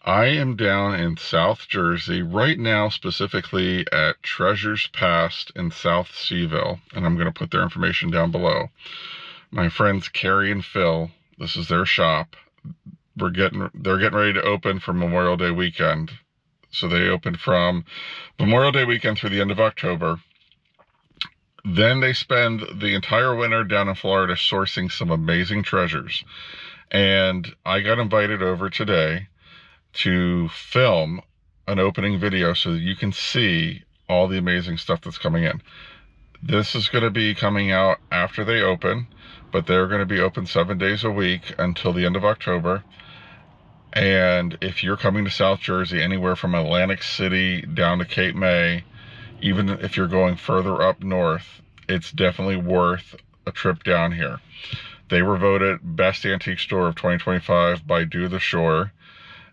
I am down in South Jersey right now, specifically at Treasures Past in South Seville, and I'm going to put their information down below. My friends Carrie and Phil, this is their shop. They're getting ready to open for Memorial Day weekend. So they open from Memorial Day weekend through the end of October. Then they spend the entire winter down in Florida sourcing some amazing treasures. And I got invited over today to film an opening video so that you can see all the amazing stuff that's coming in. This is going to be coming out after they open, but they're going to be open 7 days a week until the end of October. And if you're coming to South Jersey, anywhere from Atlantic City down to Cape May, even if you're going further up north, it's definitely worth a trip down here. They were voted Best Antique Store of 2025 by Do the Shore.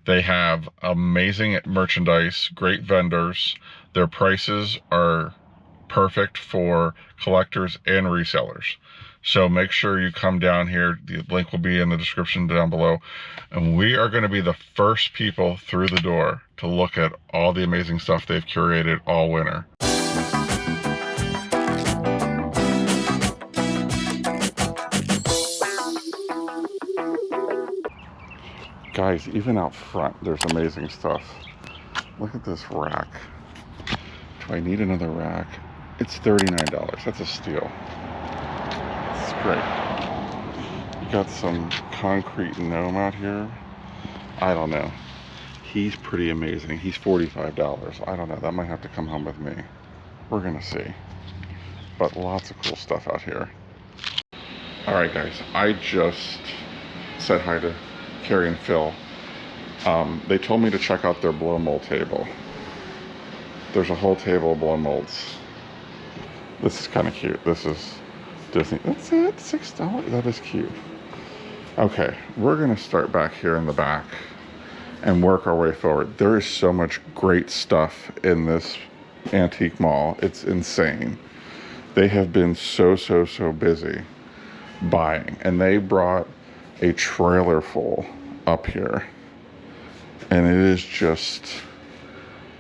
They have amazing merchandise, great vendors. Their prices are perfect for collectors and resellers. So make sure you come down here. The link will be in the description down below. And we are going to be the first people through the door to look at all the amazing stuff they've curated all winter. Guys, even out front, there's amazing stuff. Look at this rack. Do I need another rack? It's $39. That's a steal. It's great. You got some concrete gnome out here. I don't know. He's pretty amazing. He's $45. I don't know. That might have to come home with me. We're going to see. But lots of cool stuff out here. Alright guys, I just said hi to Carrie and Phil. They told me to check out their blow mold table. There's a whole table of blow molds. This is kind of cute. This is Disney. That's it, $6. That is cute. Okay, we're gonna start back here in the back and work our way forward. There is so much great stuff in this antique mall. It's insane. They have been so busy buying, and they brought a trailer full up here, and it is just,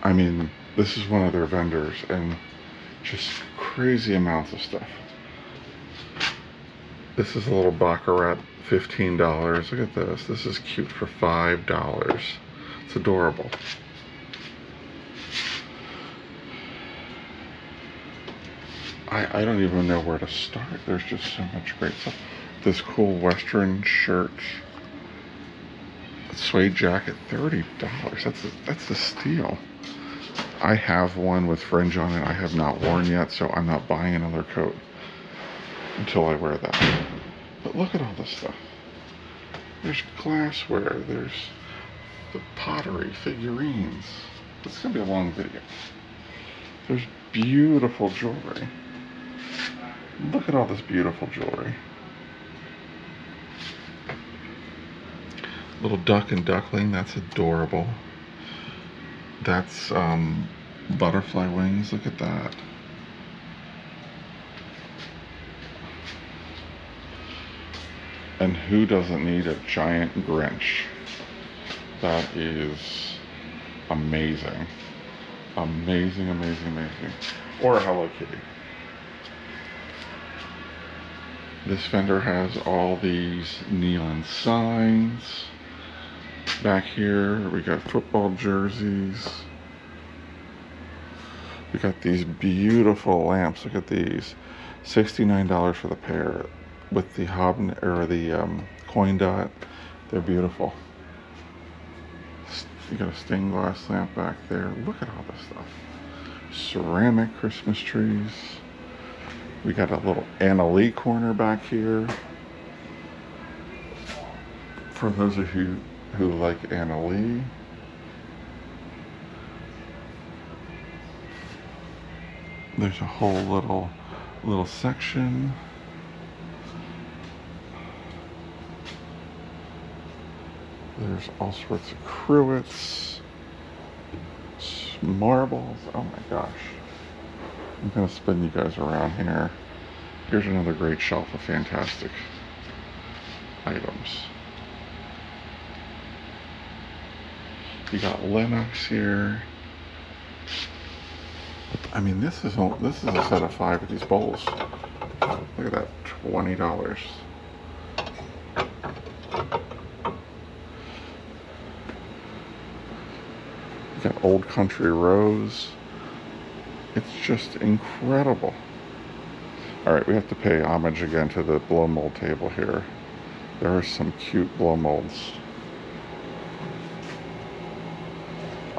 I mean, this is one of their vendors, and just crazy amounts of stuff. This is a little baccarat, $15. Look at this. This is cute for $5. It's adorable. I don't even know where to start. There's just so much great stuff. This cool Western shirt, suede jacket, $30. That's a steal. I have one with fringe on it. I have not worn yet, so I'm not buying another coat until I wear that. But look at all this stuff. There's glassware. There's the pottery, figurines. This is gonna be a long video. There's beautiful jewelry. Look at all this beautiful jewelry. Little duck and duckling, that's adorable. That's butterfly wings, look at that. And who doesn't need a giant Grinch? That is amazing. Amazing. Or a Hello Kitty. This vendor has all these neon signs. Back here, we got football jerseys. We got these beautiful lamps. Look at these. $69 for the pair with the coin dot. They're beautiful. You got a stained glass lamp back there. Look at all this stuff. Ceramic Christmas trees. We got a little Anna Lee corner back here. For those of you who like Anna Lee. There's a whole little section. There's all sorts of cruets, marbles. Oh my gosh. I'm gonna spin you guys around here. Here's another great shelf of fantastic items. You got Linux here. I mean, this is a set of 5 of these bowls. Look at that, $20. You got Old Country Rose. It's just incredible. All right, we have to pay homage again to the blow mold table here. There are some cute blow molds.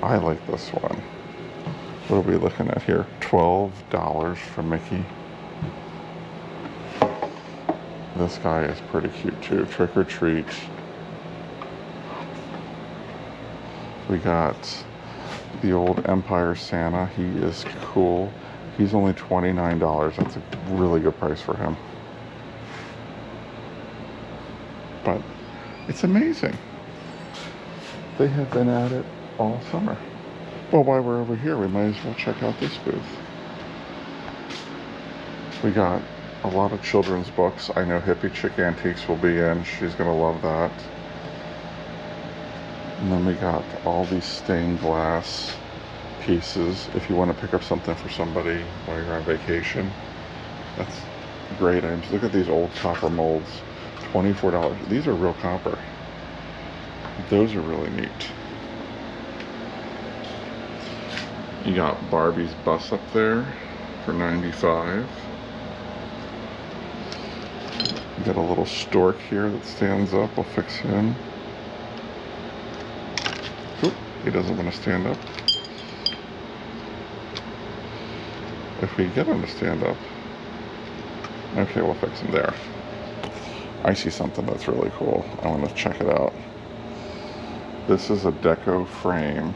I like this one. What are we looking at here? $12 for Mickey. This guy is pretty cute too. Trick or Treat. We got the old Empire Santa. He is cool. He's only $29. That's a really good price for him. But it's amazing. They have been at it all summer. Well, while we're over here, we might as well check out this booth. We got a lot of children's books. I know Hippie Chick Antiques will be in. She's gonna love that. And then we got all these stained glass pieces. If you want to pick up something for somebody while you're on vacation, that's great items. Look at these old copper molds. $24. These are real copper. Those are really neat. You got Barbie's bus up there for $95. You got a little stork here that stands up. We'll fix him. Oop, he doesn't want to stand up. If we get him to stand up. Okay, we'll fix him there. I see something that's really cool. I want to check it out. This is a deco frame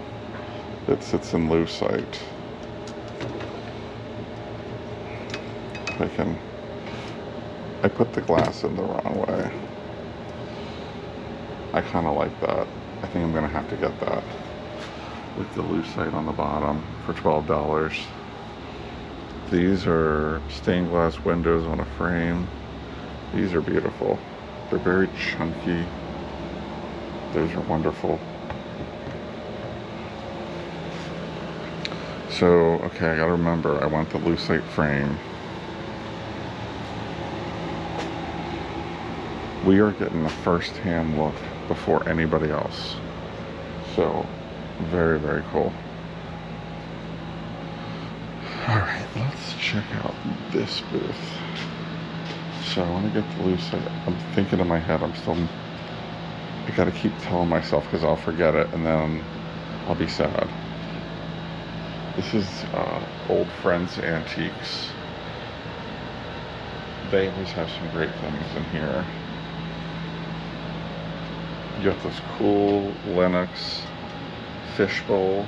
that sits in lucite. I put the glass in the wrong way. I kind of like that. I think I'm gonna have to get that with the lucite on the bottom for $12. These are stained glass windows on a frame. These are beautiful. They're very chunky. Those are wonderful. So, okay, I gotta remember, I want the lucite frame. We are getting a first-hand look before anybody else. So, very, very cool. Alright, let's check out this booth. So, I want to get the lucite. I'm thinking in my head, I gotta keep telling myself because I'll forget it and then I'll be sad. This is Old Friends Antiques. They always have some great things in here. You got this cool Linux fishbowl.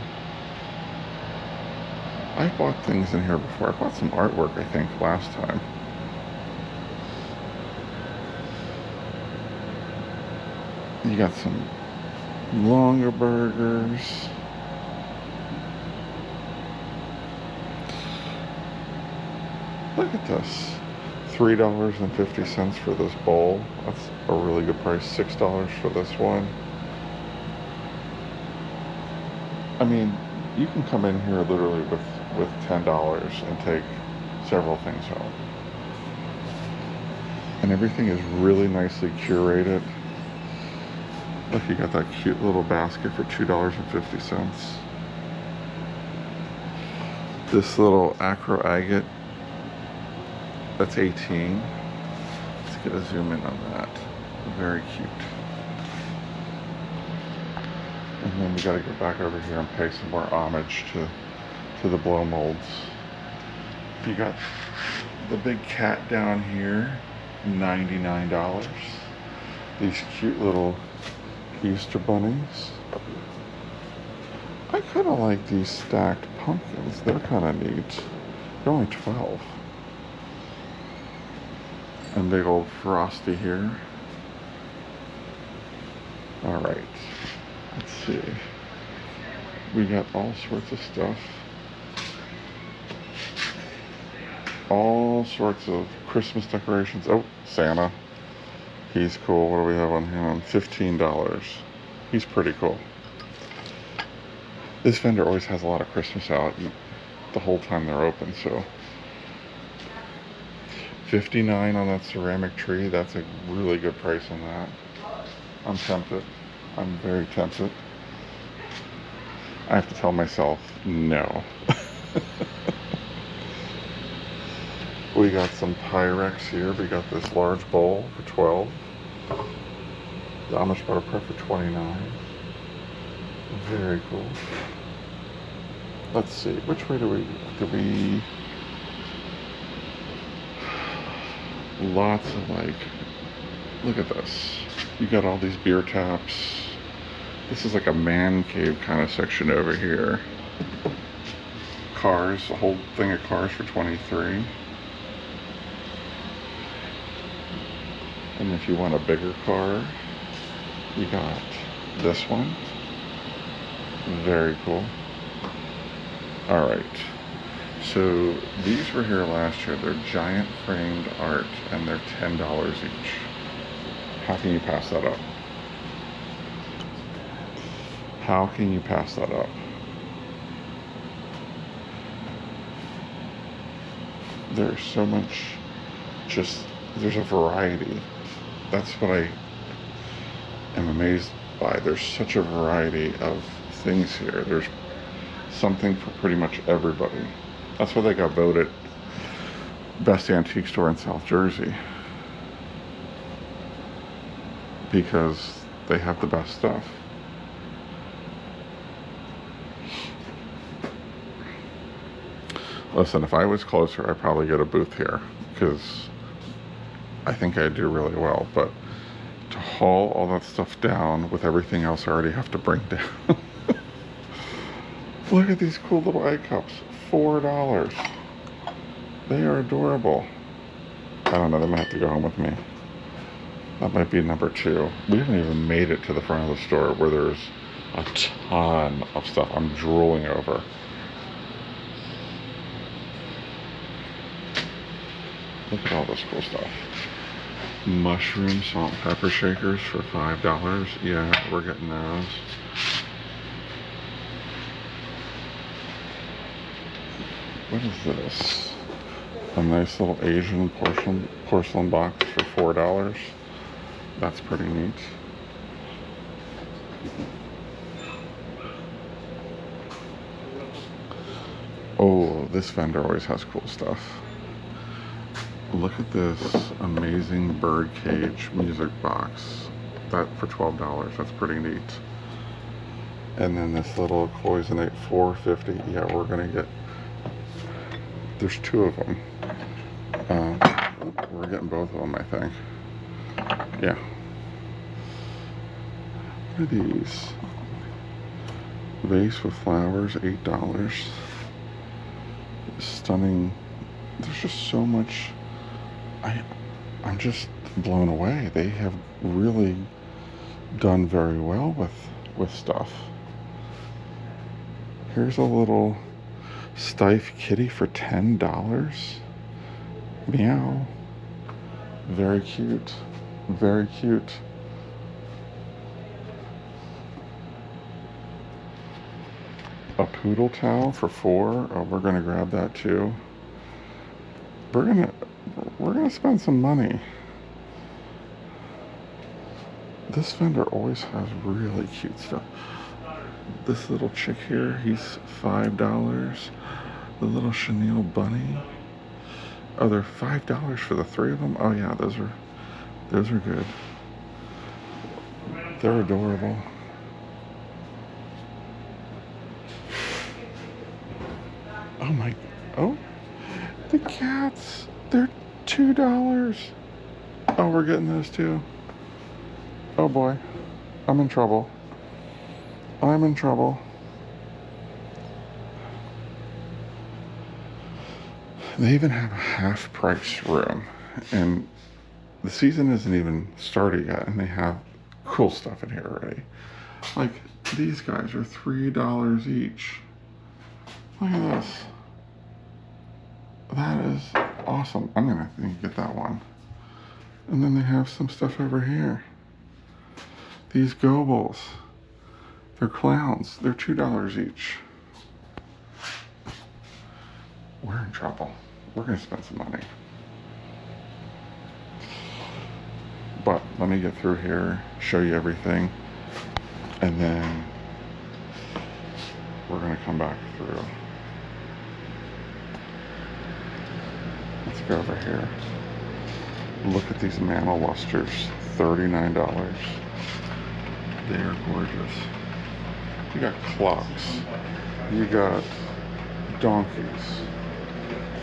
I bought things in here before. I bought some artwork, I think, last time. You got some longer burgers. Look at this. $3.50 for this bowl. That's a really good price. $6 for this one. I mean, you can come in here literally with $10 and take several things home. And everything is really nicely curated. Look, you got that cute little basket for $2.50. This little acro agate, that's 18. Let's get a zoom in on that. Very cute. And then we gotta go back over here and pay some more homage to the blow molds. You got the big cat down here, $99. These cute little Easter bunnies. I kind of like these stacked pumpkins. They're kind of neat. They're only 12. And big old Frosty here. Alright. Let's see. We got all sorts of stuff. All sorts of Christmas decorations. Oh, Santa. He's cool. What do we have on him? $15. He's pretty cool. This vendor always has a lot of Christmas out the whole time they're open, so. $59 on that ceramic tree. That's a really good price on that. I'm tempted. I'm very tempted. I have to tell myself no. We got some Pyrex here. We got this large bowl for 12. The Amish butter prep for 29. Very cool. Let's see, which way do we lots of like, look at this. You got all these beer taps. This is like a man cave kind of section over here. Cars, a whole thing of cars for 23. And if you want a bigger car, you got this one. Very cool. All right. So these were here last year. They're giant framed art and they're $10 each. How can you pass that up? How can you pass that up? There's so much, there's a variety. That's what I am amazed by. There's such a variety of things here. There's something for pretty much everybody. That's why they got voted best antique store in South Jersey. Because they have the best stuff. Listen, if I was closer, I'd probably get a booth here because I think I'd do really well. But to haul all that stuff down with everything else I already have to bring down. Look at these cool little egg cups. $4. They are adorable. I don't know, they might have to go home with me. That might be number 2. We haven't even made it to the front of the store where there's a ton of stuff I'm drooling over. Look at all this cool stuff. Mushroom salt and pepper shakers for $5. Yeah, we're getting those. What is this? A nice little Asian porcelain box for $4. That's pretty neat. Oh, this vendor always has cool stuff. Look at this amazing bird cage music box. That for $12. That's pretty neat. And then this little cloisonate $4.50. Yeah, we're gonna get. There's 2 of them. We're getting both of them, I think. Yeah. What are these? Vase with flowers, $8. Stunning. There's just so much. I'm just blown away. They have really done very well with stuff. Here's a little Stife kitty for $10. Meow. Very cute. Very cute. A poodle towel for $4. Oh, we're gonna grab that too. We're gonna spend some money. This vendor always has really cute stuff. This little chick here, he's $5. The little chenille bunny. Oh, they're $5 for the 3 of them. Oh yeah, those are good. They're adorable. Oh, the cats. They're $2. Oh, we're getting those too. Oh boy, I'm in trouble. I'm in trouble. They even have a half price room, and the season isn't even started yet, and they have cool stuff in here already. Like, these guys are $3 each. Look at this. That is awesome. I'm gonna get that one. And then they have some stuff over here. These gobles. They're clowns. They're $2 each. We're in trouble. We're gonna spend some money. But let me get through here, show you everything, and then we're gonna come back through. Let's go over here. Look at these mammal lusters, $39. They are gorgeous. You got clocks. You got donkeys.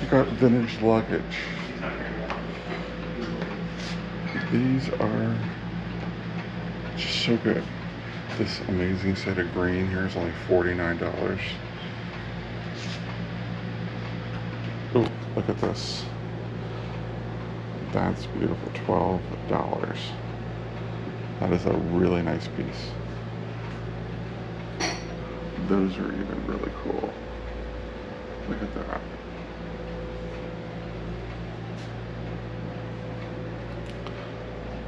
You got vintage luggage. These are just so good. This amazing set of green here is only $49. Oh, look at this. That's beautiful, $12. That is a really nice piece. Those are even really cool. Look at that.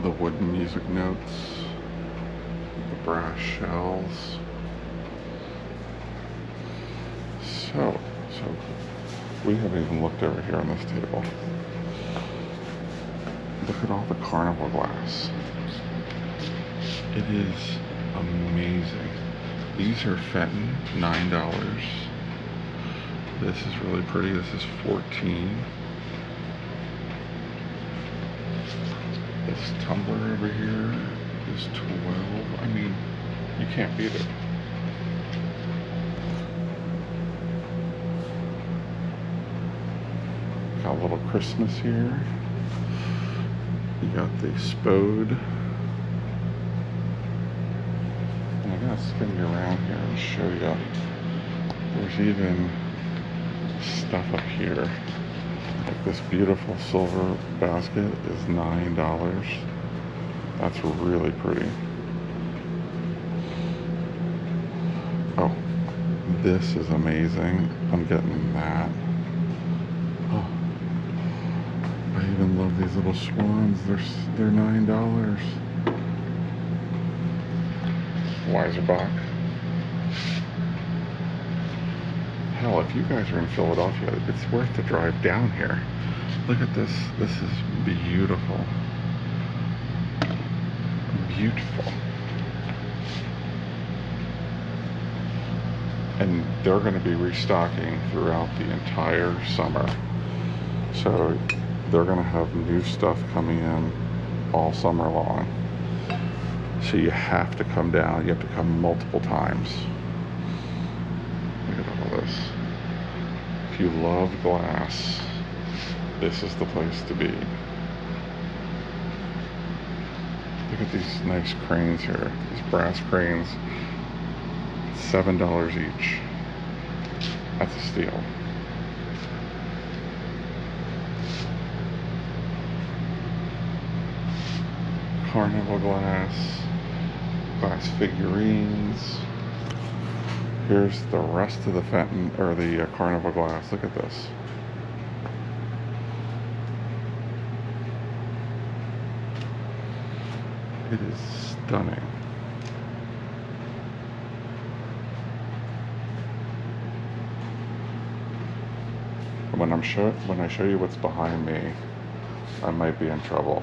The wooden music notes, the brass shells. So we haven't even looked over here on this table. Look at all the carnival glass. It is amazing. These are Fenton, $9. This is really pretty. This is $14. This tumbler over here is $12. I mean, you can't beat it. Got a little Christmas here. You got the Spode. And I'm gonna spin you around here and show you. There's even stuff up here. Like this beautiful silver basket is $9. That's really pretty. Oh, this is amazing. I'm getting that. Oh, I even love these little swans. They're $9. Weiserbach. Hell, if you guys are in Philadelphia, it's worth the drive down here. Look at this. This is beautiful. Beautiful. And they're going to be restocking throughout the entire summer. So they're going to have new stuff coming in all summer long. So you have to come down. You have to come multiple times. Look at all this. If you love glass, this is the place to be. Look at these nice cranes here. These brass cranes. $7 each. That's a steal. Carnival glass figurines. Here's the rest of the Fenton, or the carnival glass. Look at this. It is stunning. When I show you what's behind me, I might be in trouble.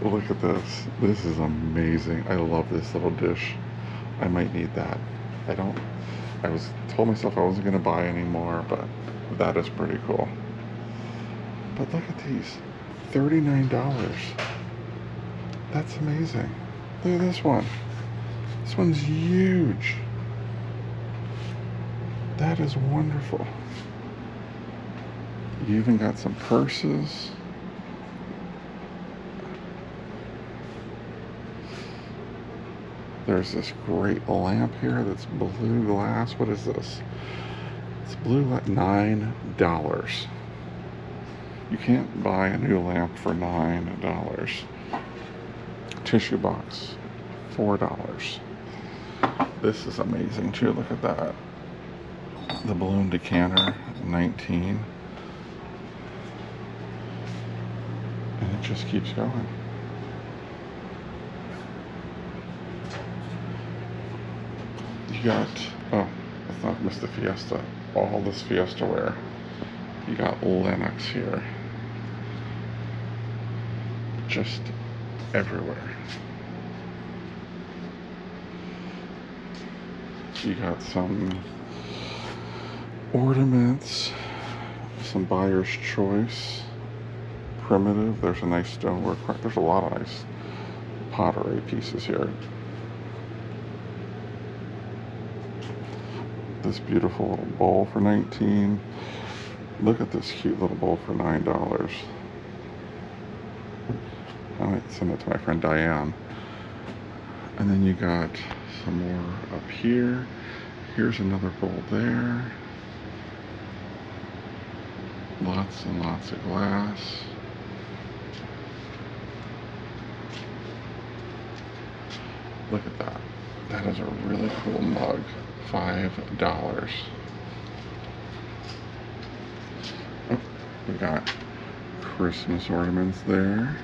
Look at this. This is amazing. I love this little dish. I might need that. I told myself I wasn't going to buy any more, but that is pretty cool. But look at these. $39. That's amazing. Look at this one. This one's huge. That is wonderful. You even got some purses. There's this great lamp here that's blue glass. What is this? It's blue glass, $9. You can't buy a new lamp for $9. Tissue box, $4. This is amazing too. Look at that. The balloon decanter, $19. And it just keeps going. got, oh, let's not miss the Fiesta. All this Fiesta wear. You got Lennox here. Just everywhere. You got some ornaments, some Buyer's Choice, primitive. There's a nice stoneware. There's a lot of nice pottery pieces here. This beautiful little bowl for $19. Look at this cute little bowl for $9. I might send it to my friend Diane. And then you got some more up here. Here's another bowl there. Lots and lots of glass. Look at that. That is a really cool mug. $5. Oh, we got Christmas ornaments there.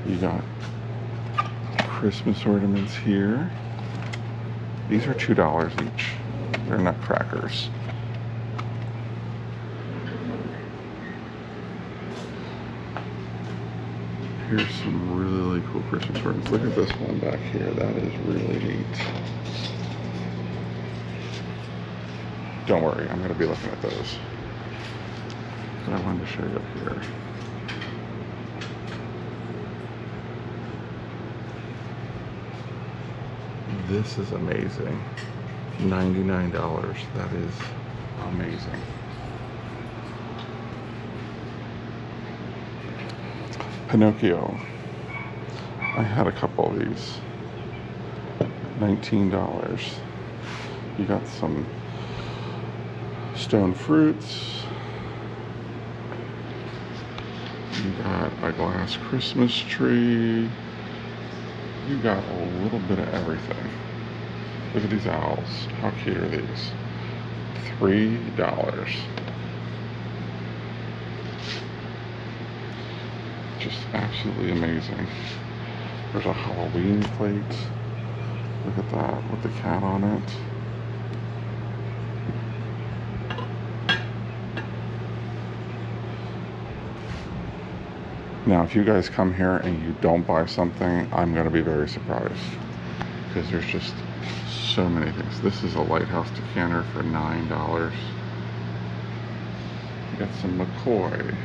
You got Christmas ornaments here. These are $2 each. They're nutcrackers. Here's some really cool Christmas ornaments. Look at this one back here. That is really neat. Don't worry, I'm going to be looking at those. But I wanted to show you up here. This is amazing. $99. That is amazing. Pinocchio. I had a couple of these. $19. You got some stone fruits. You got a glass Christmas tree. You got a little bit of everything. Look at these owls. How cute are these? $3. Just absolutely amazing. There's a Halloween plate. Look at that with the cat on it. Now, if you guys come here and you don't buy something, I'm going to be very surprised. Because there's just so many things. This is a lighthouse decanter for $9. You got some McCoy.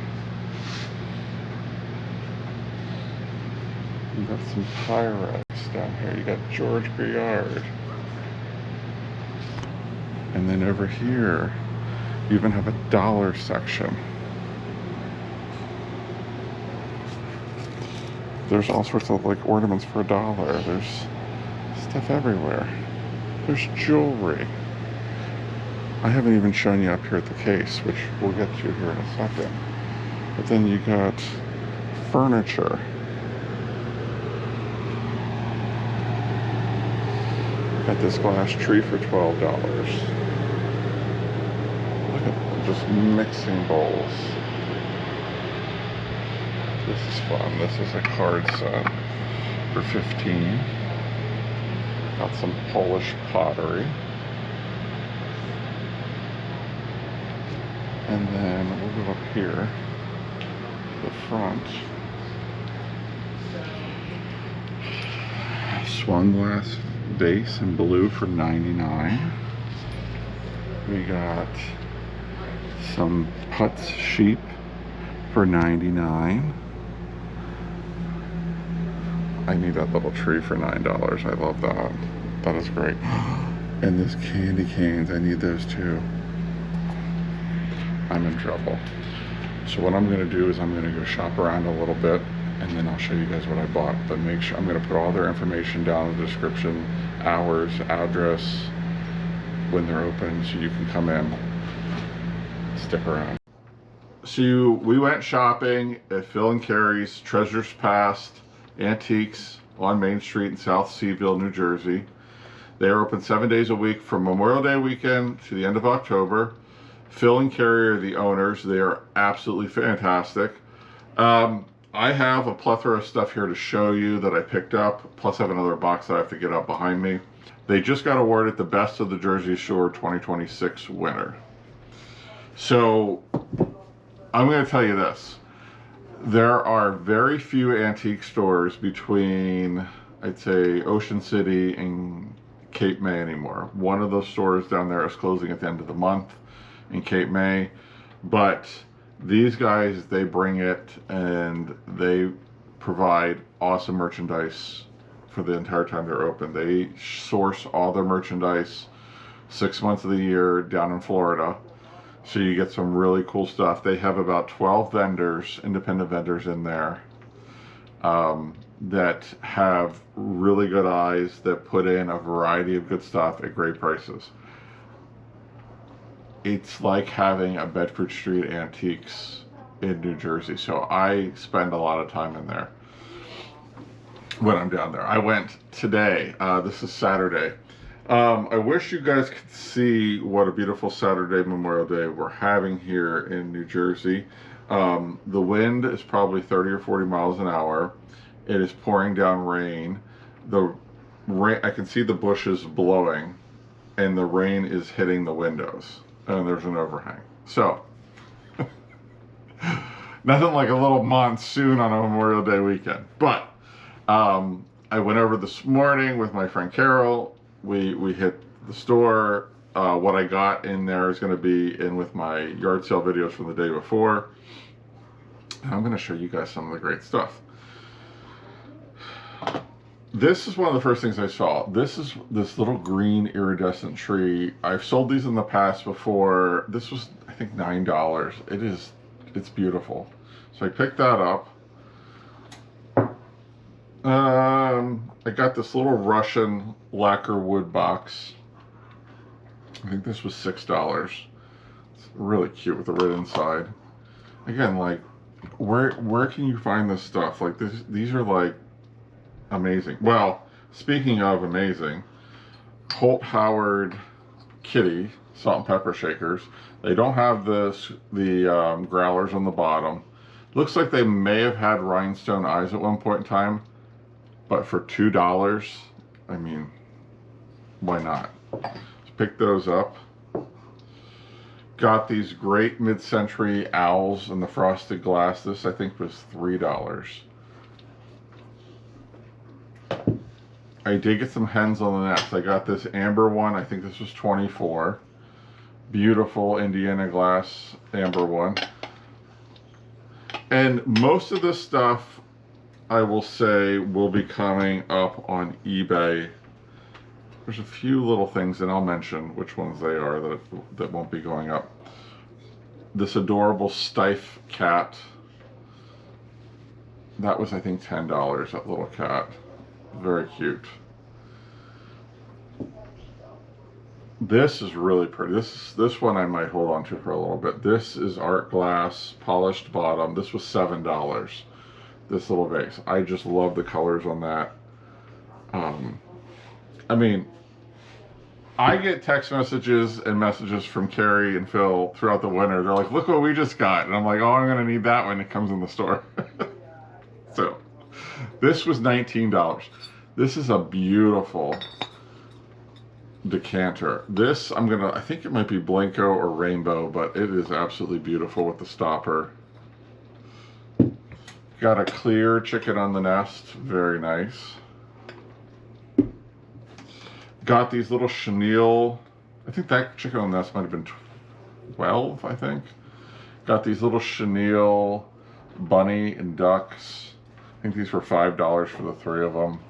You got some Pyrex down here. You got George Briard. And then over here, you even have a dollar section. There's all sorts of like ornaments for $1. There's stuff everywhere. There's jewelry. I haven't even shown you up here at the case, which we'll get to here in a second. But then you got furniture. Got this glass tree for $12. Look at just mixing bowls. This is fun. This is a card set for $15. Got some Polish pottery. And then we'll go up here to the front. Swan glass vase in blue for $99. We got some Putz sheep for $99. I need that little tree for $9. I love that. That is great. And this candy canes, I need those too. I'm in trouble. So what I'm going to do is I'm going to go shop around a little bit and then I'll show you guys what I bought. But make sure, I'm going to put all their information down in the description, hours, address, when they're open, so you can come in. Stick around. So we went shopping at Phil and Carrie's Treasures Past Antiques on Main Street in South Seville, New Jersey. They are open 7 days a week from Memorial Day weekend to the end of October. Phil and Carrie are the owners. They are absolutely fantastic. I I have a plethora of stuff here to show you that I picked up, plus I have another box that I have to get up behind me. They just got awarded the Best of the Jersey Shore 2026 winner. So I'm going to tell you this. There are very few antique stores between, I'd say, Ocean City and Cape May anymore. One of those stores down there is closing at the end of the month in Cape May, but these guys, they bring it and they provide awesome merchandise for the entire time they're open. They source all their merchandise 6 months of the year down in Florida. So you get some really cool stuff. They have about 12 vendors, independent vendors in there that have really good eyes, that put in a variety of good stuff at great prices. It's like having a Bedford Street Antiques in New Jersey. So I spend a lot of time in there when I'm down there. I went today. This is Saturday. I wish you guys could see what a beautiful Saturday Memorial Day we're having here in New Jersey. The wind is probably 30 or 40 miles an hour. It is pouring down rain. The rain, I can see the bushes blowing, and the rain is hitting the windows, and there's an overhang. So, nothing like a little monsoon on a Memorial Day weekend. But I went over this morning with my friend Carol. We hit the store. What I got in there is going to be in with my yard sale videos from the day before. And I'm going to show you guys some of the great stuff. This is one of the first things I saw. This is this little green iridescent tree. I've sold these in the past before. This was, I think, $9. It's beautiful. So I picked that up. I got this little Russian lacquer wood box. I think this was $6. It's really cute with the red inside. Again, like, where can you find this stuff? Like, these are like amazing. Well, speaking of amazing, Holt Howard Kitty salt and pepper shakers. They don't have the growlers on the bottom. Looks like they may have had rhinestone eyes at one point in time. But for $2, I mean, why not? Pick those up. Got these great mid-century owls in the frosted glass. This, I think, was $3. I did get some hens on the nest. I got this amber one. I think this was $24. Beautiful Indiana glass amber one. And most of this stuff, I will say, will be coming up on eBay. There's a few little things, and I'll mention which ones they are that won't be going up. This adorable Stife cat. That was, I think, $10, that little cat. Very cute. This is really pretty. This one I might hold on to for a little bit. This is art glass, polished bottom. This was $7. This little vase. I just love the colors on that. I mean, I get text messages and messages from Carrie and Phil throughout the winter. They're like, look what we just got. And I'm like, oh, I'm going to need that when it comes in the store. So, this was $19. This is a beautiful decanter. This, I think it might be Blanco or Rainbow, but it is absolutely beautiful with the stopper. Got a clear chicken on the nest. Very nice. Got these little chenille. I think that chicken on the nest might have been 12, I think. Got these little chenille bunny and ducks. I think these were $5 for the 3 of them.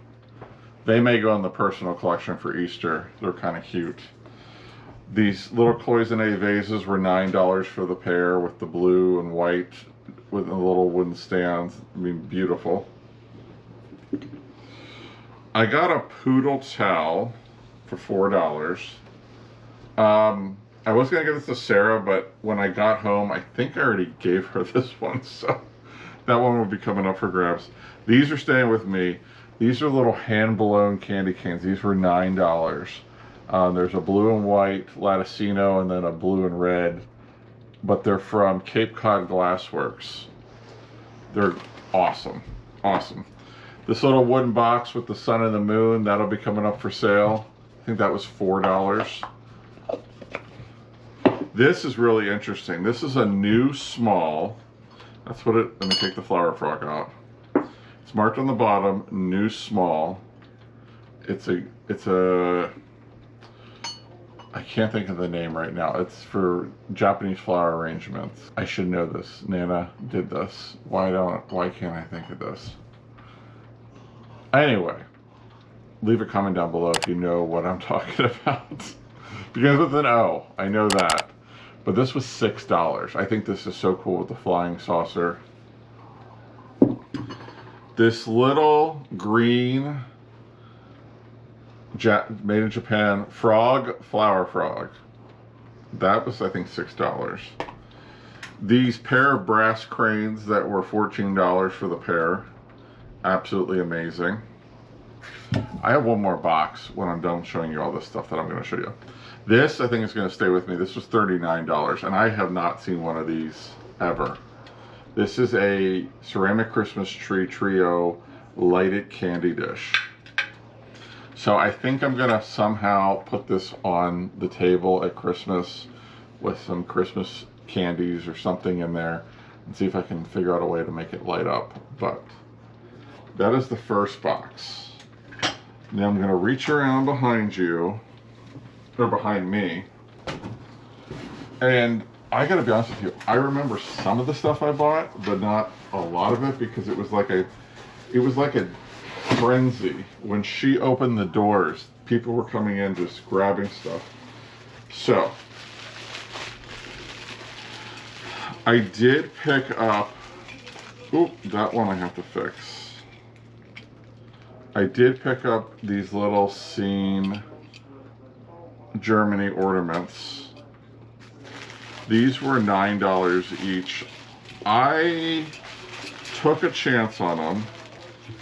They may go in the personal collection for Easter. They're kind of cute. These little cloisonne vases were $9 for the pair with the blue and white with the little wooden stands. I mean, beautiful. I got a poodle towel for $4. I was going to give this to Sarah, but when I got home, I think I already gave her this one, so that one will be coming up for grabs. These are staying with me. These are little hand-blown candy canes. These were $9. There's a blue and white Latticino and then a blue and red, but they're from Cape Cod Glassworks. They're awesome. Awesome. This little wooden box with the sun and the moon, that'll be coming up for sale. I think that was $4. This is really interesting. This is a new small. That's what it, let me take the flower frog out. It's marked on the bottom, new small. It's a, I can't think of the name right now. It's for Japanese flower arrangements. I should know this. Nana did this. Why can't I think of this? Anyway, leave a comment down below if you know what I'm talking about. Begins with an O, I know that. But this was $6. I think this is so cool with the flying saucer. This little green, made in Japan, flower frog. That was, I think, $6. These pair of brass cranes that were $14 for the pair. Absolutely amazing. I have one more box when I'm done showing you all this stuff that I'm going to show you. This, I think, is going to stay with me. This was $39, and I have not seen one of these ever. This is a ceramic Christmas tree trio lighted candy dish. So I think I'm going to somehow put this on the table at Christmas with some Christmas candies or something in there and see if I can figure out a way to make it light up. But that is the first box. Now I'm going to reach around behind you, or behind me, and I gotta be honest with you, I remember some of the stuff I bought, but not a lot of it, because it was like a frenzy. When she opened the doors, people were coming in just grabbing stuff. So I did pick up, oop, that one I have to fix. I did pick up these little scene Germany ornaments. These were $9 each. I took a chance on them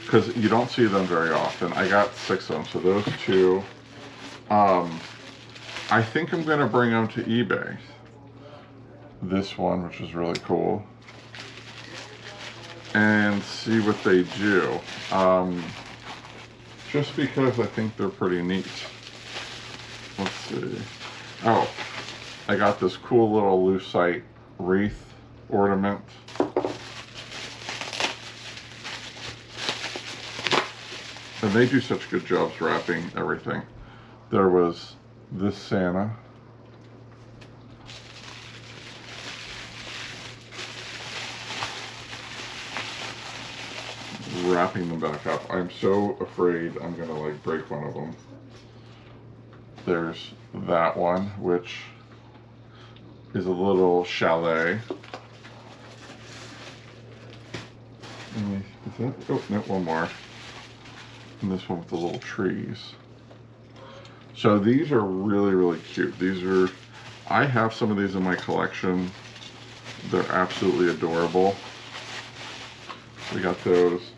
because you don't see them very often. I got 6 of them, so those 2. I think I'm going to bring them to eBay. This one, which is really cool, and see what they do. Just because I think they're pretty neat. Let's see. Oh, I got this cool little lucite wreath ornament. And they do such good jobs wrapping everything. There was this Santa. Wrapping them back up. I'm so afraid I'm gonna like break one of them. There's that one, which is a little chalet. Is that? Oh, no, one more. And this one with the little trees. So these are really, really cute. These are, I have some of these in my collection. They're absolutely adorable. We got those.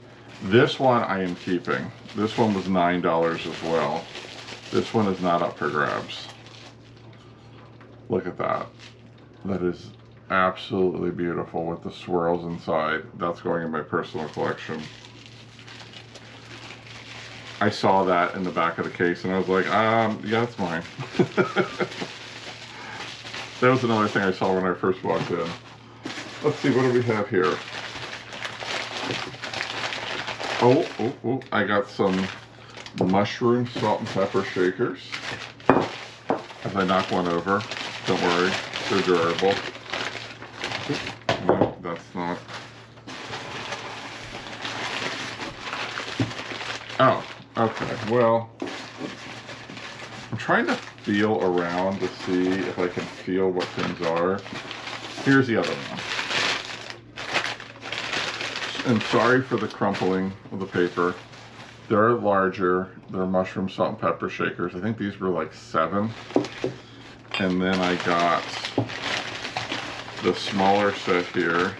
This one I am keeping. This one was $9 as well. This one is not up for grabs. Look at that. That is absolutely beautiful with the swirls inside. That's going in my personal collection. I saw that in the back of the case and I was like, yeah, that's mine. That was another thing I saw when I first walked in. Let's see, what do we have here? Oh, I got some mushroom salt and pepper shakers. As I knock one over, don't worry, they're durable. No, that's not. Oh, okay, well, I'm trying to feel around to see if I can feel what things are. Here's the other one. And sorry for the crumpling of the paper. They're larger. They're mushroom salt and pepper shakers. I think these were like 7. And then I got the smaller set here.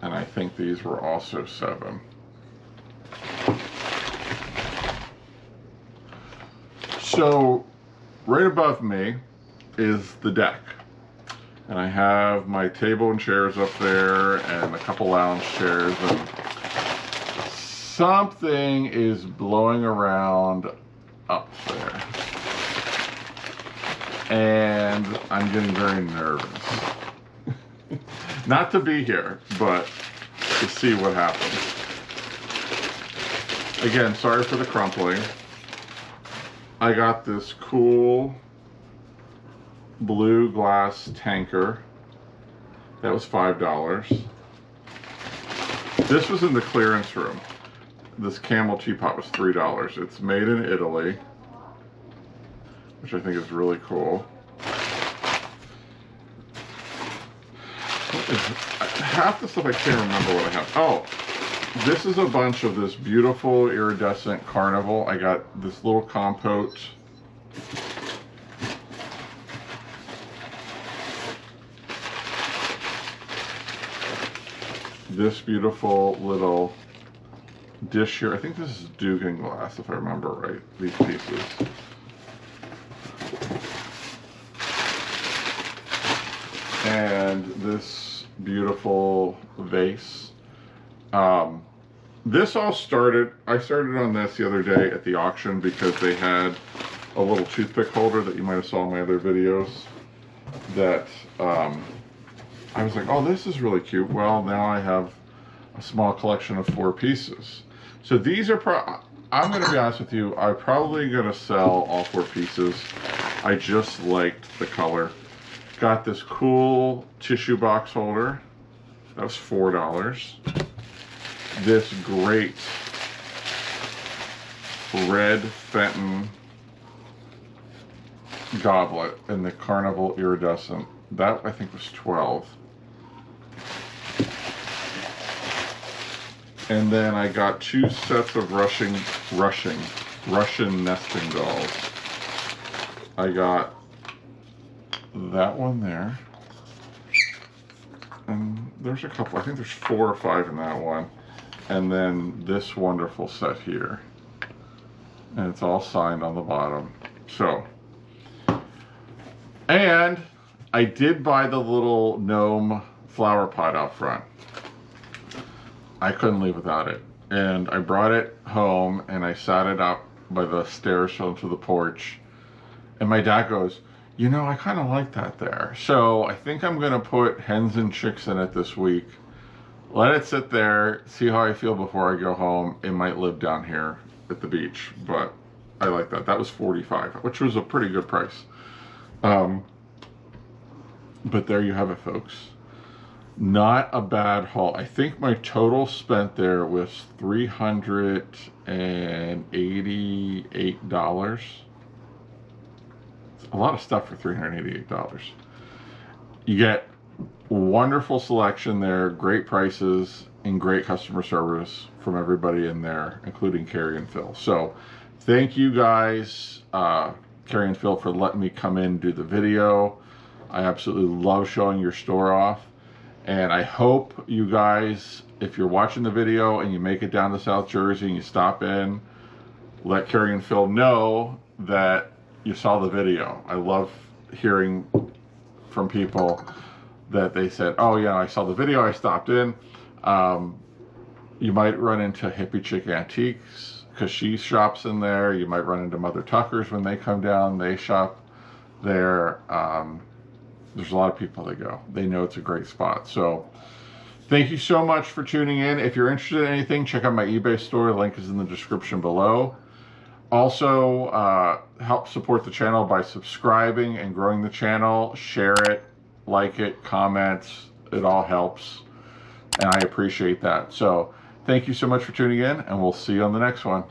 And I think these were also 7. So right above me is the deck. And I have my table and chairs up there and a couple lounge chairs, and something is blowing around up there. And I'm getting very nervous. Not to be here, but to see what happens. Again, sorry for the crumpling. I got this cool blue glass tanker. That was $5. This was in the clearance room. This camel teapot was $3. It's made in Italy, which I think is really cool. Half the stuff I can't remember what I have. Oh, this is a bunch of this beautiful iridescent carnival. I got this little compote. This beautiful little dish here. I think this is Dugan glass, if I remember right, these pieces. And this beautiful vase. This all started, I started on this the other day at the auction because they had a little toothpick holder that you might have saw in my other videos that I was like, oh, this is really cute. Well, now I have a small collection of 4 pieces. So these are, I'm going to be honest with you, I'm probably going to sell all 4 pieces. I just liked the color. Got this cool tissue box holder. That was $4. This great red Fenton goblet in the Carnival Iridescent. That I think was $12. And then I got 2 sets of Russian nesting dolls. I got that one there. And there's a couple, I think there's 4 or 5 in that one. And then this wonderful set here. And it's all signed on the bottom. So, and I did buy the little gnome flower pot out front. I couldn't leave without it. And I brought it home and I sat it up by the stairs onto the porch. And my dad goes, you know, I kind of like that there. So I think I'm going to put hens and chicks in it this week. Let it sit there, see how I feel before I go home. It might live down here at the beach, but I like that. That was $45, which was a pretty good price. But there you have it, folks. Not a bad haul. I think my total spent there was $388. A lot of stuff for $388. You get wonderful selection there, great prices, and great customer service from everybody in there, including Carrie and Phil. So thank you guys, Carrie and Phil, for letting me come in and do the video. I absolutely love showing your store off. And I hope you guys, if you're watching the video and you make it down to South Jersey and you stop in, let Carrie and Phil know that you saw the video. I love hearing from people that they said, oh yeah, I saw the video, I stopped in. You might run into Hippie Chick Antiques because she shops in there. You might run into Mother Tucker's when they come down, they shop there. There's a lot of people that go. They know it's a great spot. So thank you so much for tuning in. If you're interested in anything, check out my eBay store. The link is in the description below. Also, help support the channel by subscribing and growing the channel. Share it, like it, comments. It all helps. And I appreciate that. So thank you so much for tuning in, and we'll see you on the next one.